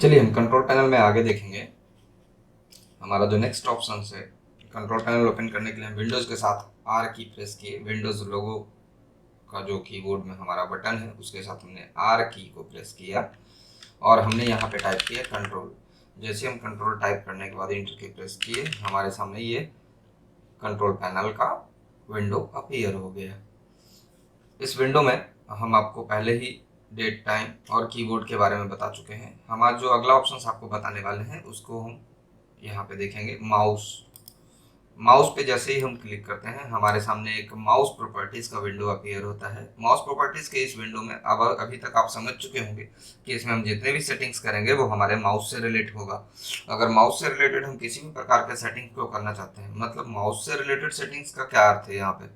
चलिए हम control panel में आगे देखेंगे। हमारा जो नेक्स्ट ऑप्शन है, कंट्रोल पैनल ओपन करने के लिए हम विंडोज़ के साथ आर की प्रेस किए। विंडोज़ लोगो का जो कीबोर्ड में हमारा बटन है उसके साथ हमने आर की को प्रेस किया और हमने यहाँ पे टाइप किया कंट्रोल। जैसे हम कंट्रोल टाइप करने के बाद इंटर की प्रेस किए, हमारे सामने ये कंट्रोल पैनल का विंडो अपीयर हो गया। इस विंडो में हम आपको पहले ही डेट टाइम और कीबोर्ड के बारे में बता चुके हैं। हमारा जो अगला ऑप्शन आपको बताने वाले हैं उसको हम यहाँ पे देखेंगे। माउस पे जैसे ही हम क्लिक करते हैं हमारे सामने एक माउस प्रॉपर्टीज का विंडो अपीयर होता है। माउस प्रॉपर्टीज के इस विंडो में अब अभी तक आप समझ चुके होंगे कि इसमें हम जितने भी सेटिंग्स करेंगे वो हमारे माउस से रिलेट होगा। अगर माउस से रिलेटेड हम किसी भी प्रकार के सेटिंग को करना चाहते हैं, मतलब माउस से रिलेटेड सेटिंग्स का क्या अर्थ है यहाँ पे?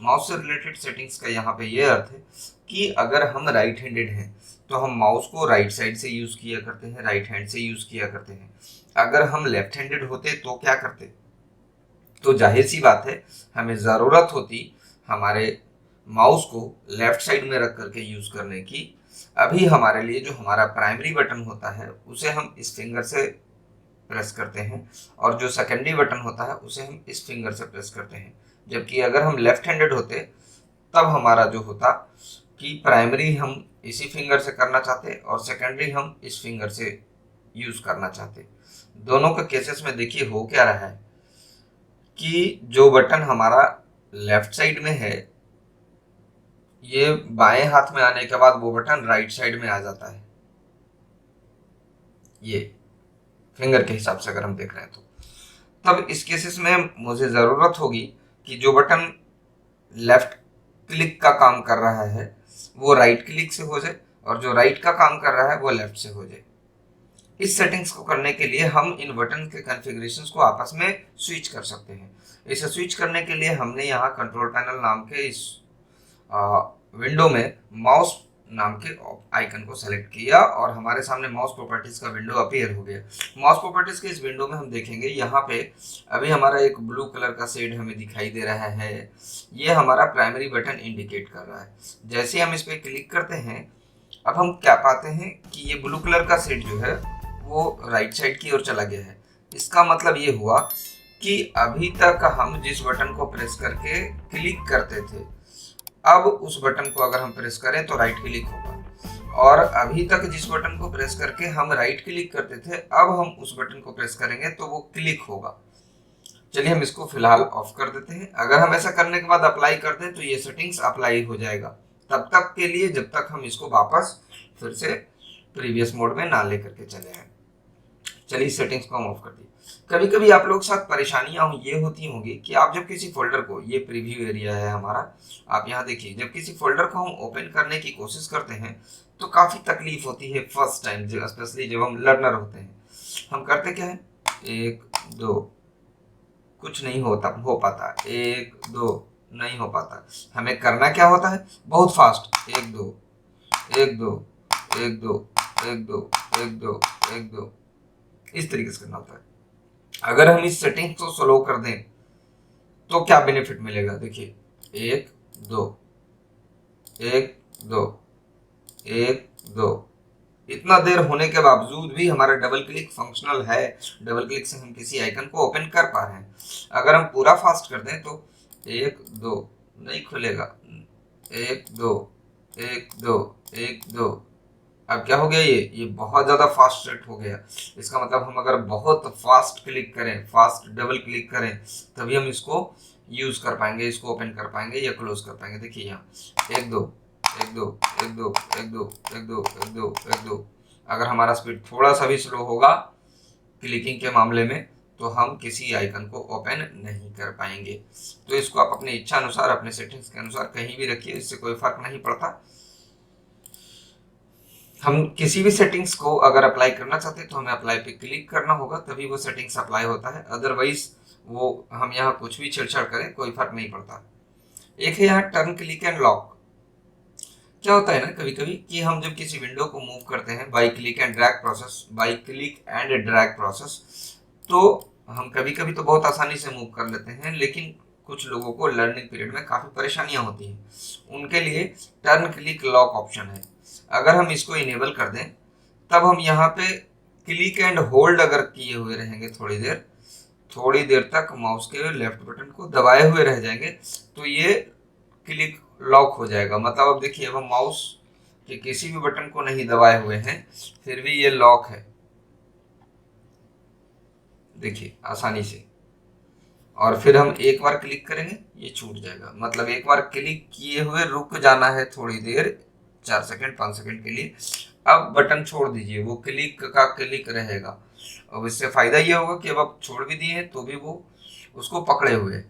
माउस से रिलेटेड सेटिंग्स का यहाँ पे ये अर्थ है कि अगर हम राइट हैंडेड हैं तो हम माउस को राइट साइड से यूज किया करते हैं, राइट हैंड से यूज किया करते हैं। अगर हम लेफ्ट हैंडेड होते तो क्या करते? तो जाहिर सी बात है हमें ज़रूरत होती हमारे माउस को लेफ्ट साइड में रख करके यूज़ करने की। अभी हमारे लिए जो हमारा प्राइमरी बटन होता है उसे हम इस फिंगर से प्रेस करते हैं और जो सेकेंडरी बटन होता है उसे हम इस फिंगर से प्रेस करते हैं। जबकि अगर हम लेफ्ट हैंडेड होते तब हमारा जो होता कि प्राइमरी हम इसी फिंगर से करना चाहते और सेकेंडरी हम इस फिंगर से यूज़ करना चाहते। दोनों के केसेस में देखिए हो क्या रहा है कि जो बटन हमारा लेफ्ट साइड में है ये बाएं हाथ में आने के बाद वो बटन राइट साइड में आ जाता है। ये फिंगर के हिसाब से अगर हम देख रहे हैं तो तब इस केसेस में मुझे ज़रूरत होगी कि जो बटन लेफ्ट क्लिक का काम कर रहा है वो राइट क्लिक से हो जाए और जो राइट का काम कर रहा है वो लेफ्ट से हो जाए। इस सेटिंग्स को करने के लिए हम इन बटन के कॉन्फ़िगरेशंस को आपस में स्विच कर सकते हैं। इसे स्विच करने के लिए हमने यहाँ कंट्रोल पैनल नाम के इस विंडो में माउस नाम के आइकन को सेलेक्ट किया और हमारे सामने माउस प्रॉपर्टीज का विंडो अपीयर हो गया। माउस प्रॉपर्टीज के इस विंडो में हम देखेंगे यहाँ पे अभी हमारा एक ब्लू कलर का शेड हमें दिखाई दे रहा है। ये हमारा प्राइमरी बटन इंडिकेट कर रहा है। जैसे हम इस पर क्लिक करते हैं अब हम क्या पाते हैं कि ये ब्लू कलर का शेड जो है वो राइट साइड की ओर चला गया है। इसका मतलब ये हुआ कि अभी तक हम जिस बटन को प्रेस करके क्लिक करते थे अब उस बटन को अगर हम प्रेस करें तो राइट क्लिक होगा और अभी तक जिस बटन को प्रेस करके हम राइट क्लिक करते थे अब हम उस बटन को प्रेस करेंगे तो वो क्लिक होगा। चलिए हम इसको फिलहाल ऑफ कर देते हैं। अगर हम ऐसा करने के बाद अप्लाई कर दें तो ये सेटिंग्स अप्लाई हो जाएगा तब तक के लिए जब तक हम इसको वापस फिर से प्रीवियस मोड में ना लेकर के चले आए। चलिए सेटिंग्स को हम ऑफ कर दिए। कभी कभी आप लोग के साथ परेशानियां ये होती होंगी कि आप जब किसी फोल्डर को, ये प्रीव्यू एरिया है हमारा, आप यहाँ देखिए, जब किसी फोल्डर को हम ओपन करने की कोशिश करते हैं तो काफ़ी तकलीफ होती है फर्स्ट टाइम, स्पेशली जब हम लर्नर होते हैं। हम करते क्या है, एक दो, कुछ नहीं हो पाता, एक दो नहीं हो पाता। हमें करना क्या होता है, बहुत फास्ट, एक दो एक दो एक दो एक दो एक दो एक दो, इस तरीके से करना होता है। अगर हम इस सेटिंग को स्लो कर दें तो क्या बेनिफिट मिलेगा, देखिए, एक दो एक दो एक दो, इतना देर होने के बावजूद भी हमारा डबल क्लिक फंक्शनल है। डबल क्लिक से हम किसी आइकन को ओपन कर पा रहे हैं। अगर हम पूरा फास्ट कर दें तो एक दो नहीं खुलेगा, एक दो एक दो एक दो। अब क्या हो गया, ये बहुत ज़्यादा फास्ट सेट हो गया। इसका मतलब हम अगर बहुत फास्ट क्लिक करें, फास्ट डबल क्लिक करें तभी हम इसको यूज़ कर पाएंगे, इसको ओपन कर पाएंगे या क्लोज कर पाएंगे। देखिए यहाँ एक दो एक दो एक दो एक दो एक दो एक दो एक दो। अगर हमारा स्पीड थोड़ा सा भी स्लो होगा क्लिकिंग के मामले में तो हम किसी आइकन को ओपन नहीं कर पाएंगे। तो इसको आप अपनी इच्छा अनुसार, अपने सेटिंग्स के अनुसार कहीं भी रखिए, इससे कोई फर्क नहीं पड़ता। हम किसी भी सेटिंग्स को अगर अप्लाई करना चाहते हैं तो हमें अप्लाई पे क्लिक करना होगा तभी वो सेटिंग्स अप्लाई होता है। अदरवाइज वो हम यहाँ कुछ भी छेड़छाड़ करें कोई फर्क नहीं पड़ता। एक है यहाँ टर्न क्लिक एंड लॉक। क्या होता है ना कभी कभी कि हम जब किसी विंडो को मूव करते हैं by click and drag process, by click and drag process, तो हम कभी कभी तो बहुत आसानी से मूव कर लेते हैं, लेकिन कुछ लोगों को लर्निंग पीरियड में काफ़ी परेशानियां होती हैं। उनके लिए टर्न क्लिक लॉक ऑप्शन है। अगर हम इसको इनेबल कर दें तब हम यहाँ पे क्लिक एंड होल्ड अगर किए हुए रहेंगे थोड़ी देर तक माउस के लेफ्ट बटन को दबाए हुए रह जाएंगे तो ये क्लिक लॉक हो जाएगा। मतलब अब देखिए, अब हम माउस के किसी भी बटन को नहीं दबाए हुए हैं फिर भी ये लॉक है, देखिए आसानी से। और फिर हम एक बार क्लिक करेंगे ये छूट जाएगा। मतलब एक बार क्लिक किए हुए रुक जाना है थोड़ी देर, 4 सेकंड 5 सेकंड के लिए। अब बटन छोड़ दीजिए, वो क्लिक का क्लिक रहेगा। अब इससे फायदा ये होगा कि अब आप छोड़ भी दिए तो भी वो उसको पकड़े हुए।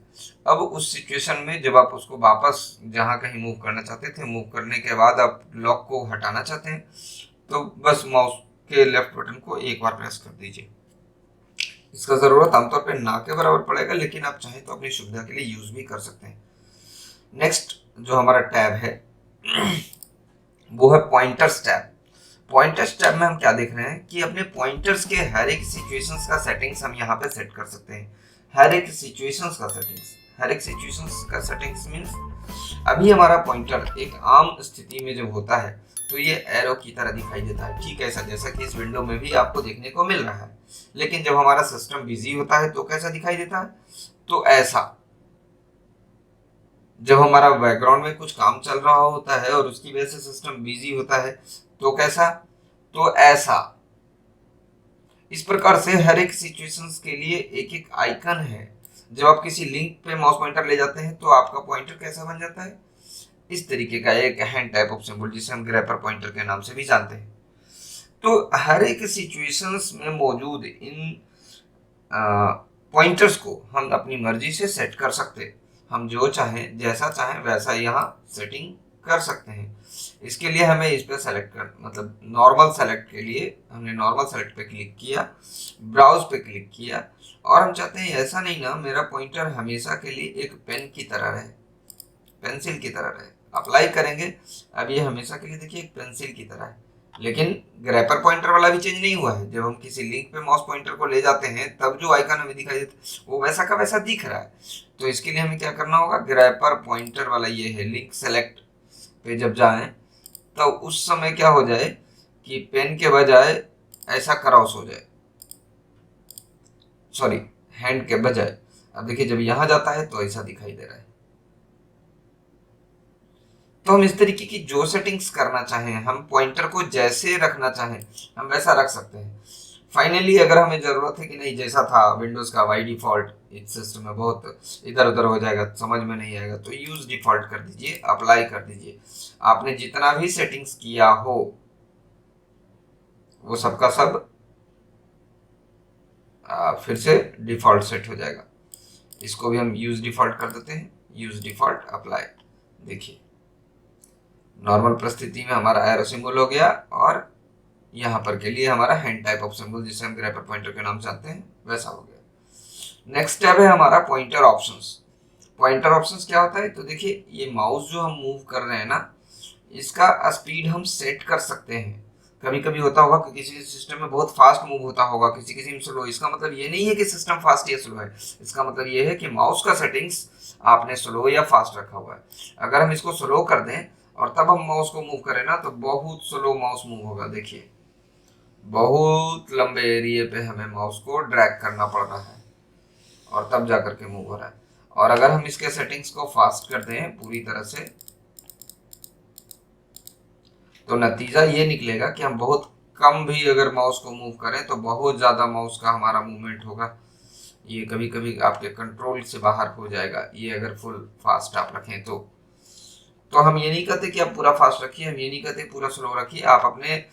अब उस सिचुएशन में जब आप उसको वापस जहाँ कहीं मूव करना चाहते थे, मूव करने के बाद आप लॉक को हटाना चाहते हैं तो बस माउस के लेफ्ट बटन को एक बार प्रेस कर दीजिए। इसका ज़रूरत आमतौर पे ना के बराबर पड़ेगा, लेकिन आप चाहें तो अपनी सुविधा के लिए यूज़ भी कर सकते हैं। नेक्स्ट जो हमारा टैब है वो है पॉइंटर्स टैब। पॉइंटर्स टैब में हम क्या देख रहे हैं कि अपने पॉइंटर्स के हर एक सिचुएशंस का सेटिंग्स हम यहाँ पे सेट कर सकते हैं। हर एक सिचुएशंस का सेटिंग्स मीन्स अभी हमारा पॉइंटर एक आम स्थिति में जब होता है तो ये एरो की तरह दिखाई देता है, ठीक ऐसा जैसा कि इस विंडो में भी आपको देखने को मिल रहा है। लेकिन जब हमारा सिस्टम बिजी होता है तो कैसा दिखाई देता है, तो ऐसा। जब हमारा बैकग्राउंड में कुछ काम चल रहा होता है और उसकी वजह से सिस्टम बिजी होता है तो कैसा, तो ऐसा। इस प्रकार से हर एक सिचुएशंस के लिए एक एक आइकन है। जब आप किसी लिंक पे माउस पॉइंटर ले जाते हैं तो आपका पॉइंटर कैसा बन जाता है, इस तरीके का एक हैंड टाइप ऑफ सिंबल जिसे हम ग्रैपर पॉइंटर के नाम से भी जानते हैं। तो हर एक सिचुएशंस में मौजूद इन पॉइंटर्स को हम अपनी मर्जी से सेट कर सकते हैं। हम जो चाहें जैसा चाहें वैसा यहाँ सेटिंग कर सकते हैं। इसके लिए हमें इस पर सेलेक्ट कर मतलब नॉर्मल सेलेक्ट के लिए हमने नॉर्मल सेलेक्ट पे क्लिक किया, ब्राउज पे क्लिक किया और हम चाहते हैं ऐसा नहीं ना, मेरा पॉइंटर हमेशा के लिए एक पेन की तरह रहे, पेंसिल की तरह रहे। अप्लाई करेंगे, अब ये हमेशा के लिए देखिए एक पेंसिल की तरह है। लेकिन ग्रैपर पॉइंटर वाला भी चेंज नहीं हुआ है। जब हम किसी लिंक पे माउस पॉइंटर को ले जाते हैं तब जो आइकन हमें दिखाई देता है वो वैसा का वैसा दिख रहा है। तो इसके लिए हमें क्या करना होगा, ग्रैपर पॉइंटर वाला ये है लिंक सेलेक्ट पे जब जाएं तो उस समय क्या हो जाए कि पेन के बजाय ऐसा क्रॉस हो जाए, सॉरी हैंड के बजाय। अब देखिए जब यहां जाता है तो ऐसा दिखाई दे रहा है। तो हम इस तरीके की जो सेटिंग्स करना चाहें, हम पॉइंटर को जैसे रखना चाहें हम वैसा रख सकते हैं। फाइनली अगर हमें जरूरत है कि नहीं जैसा था विंडोज का बाई डिफॉल्ट इस सिस्टम में बहुत इधर उधर हो जाएगा, समझ में नहीं आएगा, तो यूज डिफॉल्ट कर दीजिए, अप्लाई कर दीजिए। आपने जितना भी सेटिंग्स किया हो वो सबका सब फिर से डिफॉल्ट सेट हो जाएगा। इसको भी हम यूज डिफॉल्ट कर देते हैं, यूज डिफॉल्ट अप्लाई। देखिए नॉर्मल परिस्थिति में हमारा एरो सिंबल हो गया और यहाँ पर के लिए हमारा हैंड टाइप ऑफ सिंबल जिसे हम ग्रैपर पॉइंटर के नाम से जानते हैं वैसा हो गया। नेक्स्ट टैब है हमारा पॉइंटर ऑप्शंस। पॉइंटर ऑप्शंस क्या होता है, तो देखिए ये माउस जो हम मूव कर रहे हैं ना इसका स्पीड हम सेट कर सकते हैं। कभी कभी होता होगा कि किसी सिस्टम में बहुत फास्ट मूव होता होगा, किसी किसी में स्लो। इसका मतलब ये नहीं है कि सिस्टम फास्ट या स्लो है, इसका मतलब ये है कि माउस का सेटिंग्स आपने स्लो या फास्ट रखा हुआ है। अगर हम इसको स्लो कर दें और तब हम माउस को मूव करें ना तो बहुत स्लो माउस मूव होगा। देखिए बहुत लंबे एरिया पे हमें माउस को ड्रैग करना पड़ रहा है और तब जाकर के मूव हो रहा है। और अगर हम इसके सेटिंग्स को फास्ट कर दें पूरी तरह से तो नतीजा ये निकलेगा कि हम बहुत कम भी अगर माउस को मूव करें तो बहुत ज़्यादा माउस का हमारा मूवमेंट होगा। ये कभी कभी आपके कंट्रोल से बाहर हो जाएगा, ये अगर फुल फास्ट आप रखें तो हम ये नहीं कहते कि आप पूरा फास्ट रखिए, हम ये नहीं कहते पूरा स्लो रखिए। आप अपने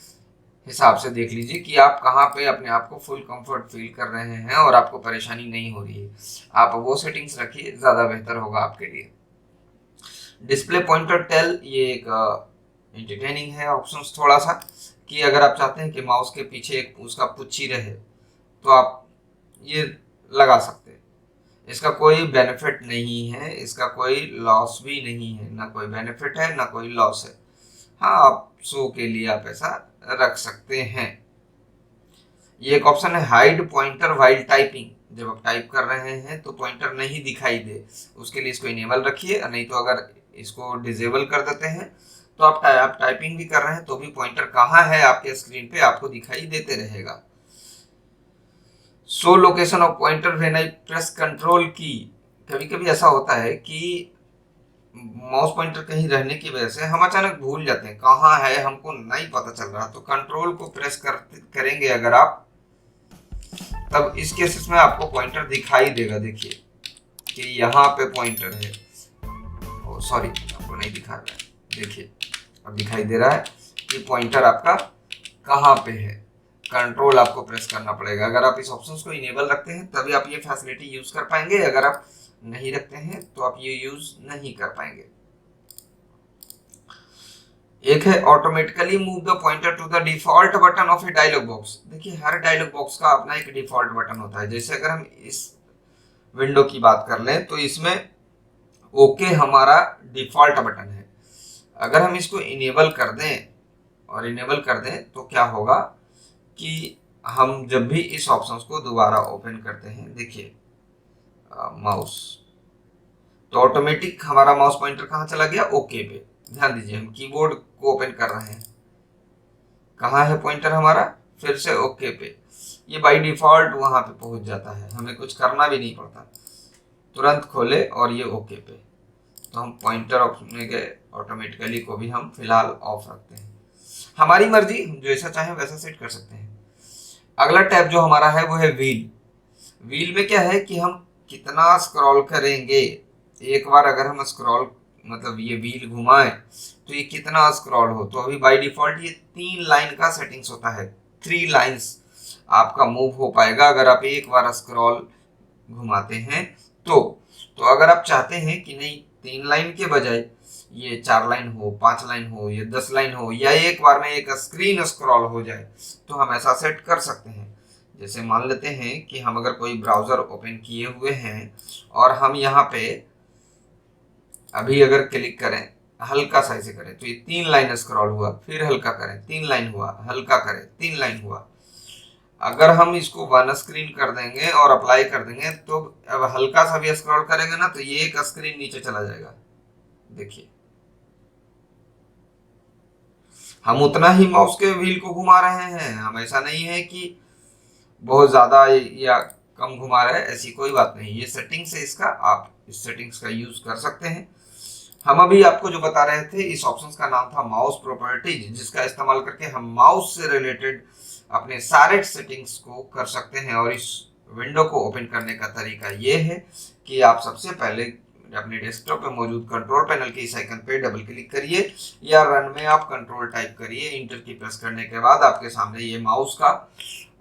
हिसाब से देख लीजिए कि आप कहाँ पे अपने आप को फुल कंफर्ट फील कर रहे हैं और आपको परेशानी नहीं हो रही है। आप वो सेटिंग्स रखिए, ज़्यादा बेहतर होगा आपके लिए। डिस्प्ले पॉइंटर टेल ये एक एंटरटेनिंग है ऑप्शंस थोड़ा सा, कि अगर आप चाहते हैं कि माउस के पीछे एक उसका पुच्छी रहे तो आप ये लगा सकते हैं। इसका कोई बेनिफिट नहीं है, इसका कोई लॉस भी नहीं है, ना कोई बेनिफिट है ना कोई लॉस है। हाँ आप शो के लिए आप ऐसा रख सकते हैं। ये एक ऑप्शन है हाइड पॉइंटर वाइल टाइपिंग। जब आप टाइप कर रहे हैं तो पॉइंटर नहीं दिखाई दे, उसके लिए इसको इनेबल रखिए। नहीं तो अगर इसको डिसेबल कर देते हैं तो आप टाइपिंग भी कर रहे हैं तो भी पॉइंटर कहाँ है आपके स्क्रीन पे आपको दिखाई देते रहेगा। Show location of pointer when I press control की। कभी कभी ऐसा होता है कि माउस पॉइंटर कहीं रहने की वजह से हम अचानक भूल जाते हैं कहाँ है, हमको नहीं पता चल रहा। तो कंट्रोल को प्रेस करेंगे अगर आप, तब इस केसेस में आपको पॉइंटर दिखाई देगा। देखिए कि यहाँ पे पॉइंटर है, सॉरी आपको नहीं दिखा रहा है, देखिए अब दिखाई दे रहा है कि पॉइंटर आपका कहाँ पे है। कंट्रोल आपको प्रेस करना पड़ेगा। अगर आप इस ऑप्शंस को इनेबल रखते हैं तभी आप ये फैसिलिटी यूज कर पाएंगे, अगर आप नहीं रखते हैं तो आप ये यूज नहीं कर पाएंगे। एक है automatically move the pointer to the default button of a dialog box. देखिए हर डायलॉग बॉक्स का अपना एक डिफॉल्ट बटन होता है। जैसे अगर हम इस विंडो की बात कर लें तो इसमें ओके हमारा डिफॉल्ट बटन है। अगर हम इसको इनेबल कर दें और इनेबल कर दें तो क्या होगा कि हम जब भी इस ऑप्शंस को दोबारा ओपन करते हैं, देखिए माउस, तो ऑटोमेटिक हमारा माउस पॉइंटर कहाँ चला गया, ओके पे। ध्यान दीजिए हम कीबोर्ड को ओपन कर रहे हैं, कहाँ है पॉइंटर हमारा, फिर से ओके पे। ये बाय डिफॉल्ट वहां पे पहुंच जाता है, हमें कुछ करना भी नहीं पड़ता, तुरंत खोले और ये ओके पे। तो हम पॉइंटर ऑप्शन में गए, ऑटोमेटिकली को भी हम फिलहाल ऑफ रखते हैं। हमारी मर्जी, हम जैसा चाहें वैसा सेट कर सकते हैं। अगला टैब जो हमारा है वो है व्हील। व्हील में क्या है कि हम कितना स्क्रॉल करेंगे। एक बार अगर हम स्क्रॉल मतलब ये व्हील घुमाएं तो ये कितना स्क्रॉल हो। तो अभी बाय डिफॉल्ट ये 3 लाइन का सेटिंग्स होता है, 3 लाइंस आपका मूव हो पाएगा अगर आप एक बार स्क्रॉल घुमाते हैं तो अगर आप चाहते हैं कि नहीं 3 लाइन के बजाय ये 4 लाइन हो, 5 लाइन हो, या 10 लाइन हो, या एक बार में एक स्क्रीन स्क्रॉल हो जाए, तो हम ऐसा सेट कर सकते हैं। जैसे मान लेते हैं कि हम अगर कोई ब्राउजर ओपन किए हुए हैं और हम यहाँ पे अभी अगर क्लिक करें, हल्का सा ऐसे करें तो ये 3 लाइन स्क्रॉल हुआ, फिर हल्का करें 3 लाइन हुआ, हल्का करें 3 लाइन हुआ। अगर हम इसको वन स्क्रीन कर देंगे और अप्लाई कर देंगे तो अब हल्का सा भी स्क्रॉल करेंगे ना तो ये एक स्क्रीन नीचे चला जाएगा। देखिए हम उतना ही माउस के व्हील को घुमा रहे हैं, हम ऐसा नहीं है कि बहुत ज्यादा या कम घुमा रहे हैं, ऐसी कोई बात नहीं। ये सेटिंग्स है इसका, आप इस सेटिंग्स का यूज कर सकते हैं। हम अभी आपको जो बता रहे थे इस ऑप्शन का नाम था माउस प्रॉपर्टीज, जिसका इस्तेमाल करके हम माउस से रिलेटेड अपने सारे सेटिंग्स को कर सकते हैं। और इस विंडो को ओपन करने का तरीका ये है कि आप सबसे पहले अपने डेस्कटॉप पे मौजूद कंट्रोल पैनल के इस आइकन पे डबल क्लिक करिए, या रन में आप कंट्रोल टाइप करिए। इंटर की प्रेस करने के बाद आपके सामने ये माउस का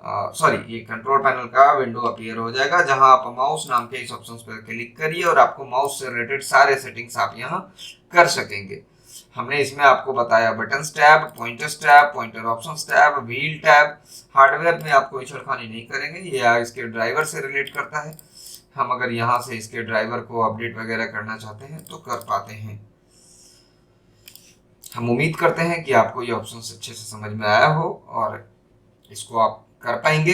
ये कंट्रोल पैनल का विंडो अपीयर हो जाएगा, जहां आप माउस नाम के इस ऑप्शन पर क्लिक करिए और आपको माउस से रिलेटेड सारे सेटिंग्स आप यहाँ कर सकेंगे। हमने इसमें आपको बताया button tab, pointers tab, pointer options tab, wheel tab. Hardware में आप कोई छेड़खानी नहीं करेंगे, ये इसके ड्राइवर से रिलेट करता है। हम अगर यहाँ से इसके ड्राइवर को अपडेट वगैरह करना चाहते हैं तो कर पाते हैं। हम उम्मीद करते हैं कि आपको ये ऑप्शन अच्छे से समझ में आया हो और इसको आप कर पाएंगे।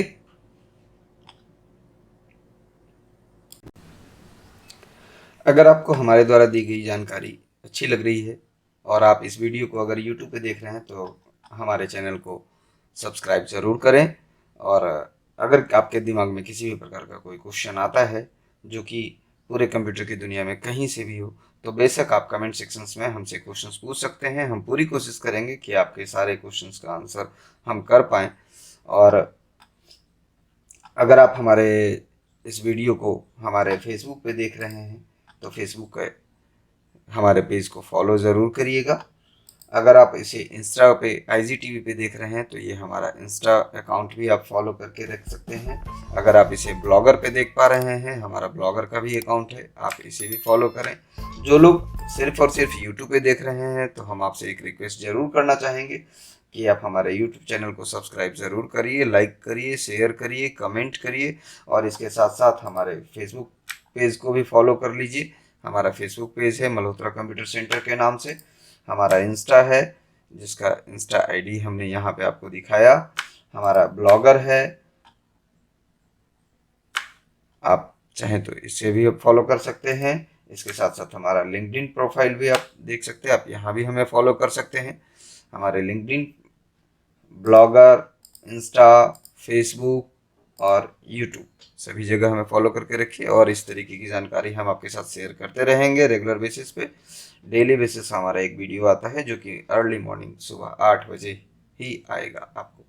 अगर आपको हमारे द्वारा दी गई जानकारी अच्छी लग रही है और आप इस वीडियो को अगर YouTube पे देख रहे हैं तो हमारे चैनल को सब्सक्राइब ज़रूर करें। और अगर आपके दिमाग में किसी भी प्रकार का कोई क्वेश्चन आता है जो कि पूरे कंप्यूटर की दुनिया में कहीं से भी हो, तो बेशक आप कमेंट सेक्शंस में हमसे क्वेश्चंस पूछ सकते हैं। हम पूरी कोशिश करेंगे कि आपके सारे क्वेश्चंस का आंसर हम कर पाएँ। और अगर आप हमारे इस वीडियो को हमारे फेसबुक पे देख रहे हैं तो फेसबुक के हमारे पेज को फॉलो ज़रूर करिएगा। अगर आप इसे इंस्टा पे IGTV पे देख रहे हैं तो ये हमारा इंस्टा अकाउंट भी आप फॉलो करके रख सकते हैं। अगर आप इसे ब्लॉगर पे देख पा रहे हैं, हमारा ब्लॉगर का भी अकाउंट है, आप इसे भी फॉलो करें। जो लोग सिर्फ और सिर्फ यूट्यूब पे देख रहे हैं तो हम आपसे एक रिक्वेस्ट ज़रूर करना चाहेंगे कि आप हमारे यूट्यूब चैनल को सब्सक्राइब ज़रूर करिए, लाइक करिए, शेयर करिए, कमेंट करिए और इसके साथ साथ हमारे फेसबुक पेज को भी फॉलो कर लीजिए। हमारा फेसबुक पेज है मल्होत्रा कंप्यूटर सेंटर के नाम से। हमारा इंस्टा है जिसका इंस्टा ID हमने यहाँ पे आपको दिखाया। हमारा ब्लॉगर है, आप चाहें तो इसे भी आप फॉलो कर सकते हैं। इसके साथ साथ हमारा लिंक्डइन प्रोफाइल भी आप देख सकते हैं, आप यहाँ भी हमें फॉलो कर सकते हैं। हमारे लिंक्डइन, ब्लॉगर, इंस्टा, फेसबुक, और यूट्यूब, सभी जगह हमें फॉलो करके रखिए। और इस तरीके की जानकारी हम आपके साथ शेयर करते रहेंगे रेगुलर बेसिस पे। डेली बेसिस हमारा एक वीडियो आता है जो कि अर्ली मॉर्निंग सुबह 8 बजे ही आएगा आपको।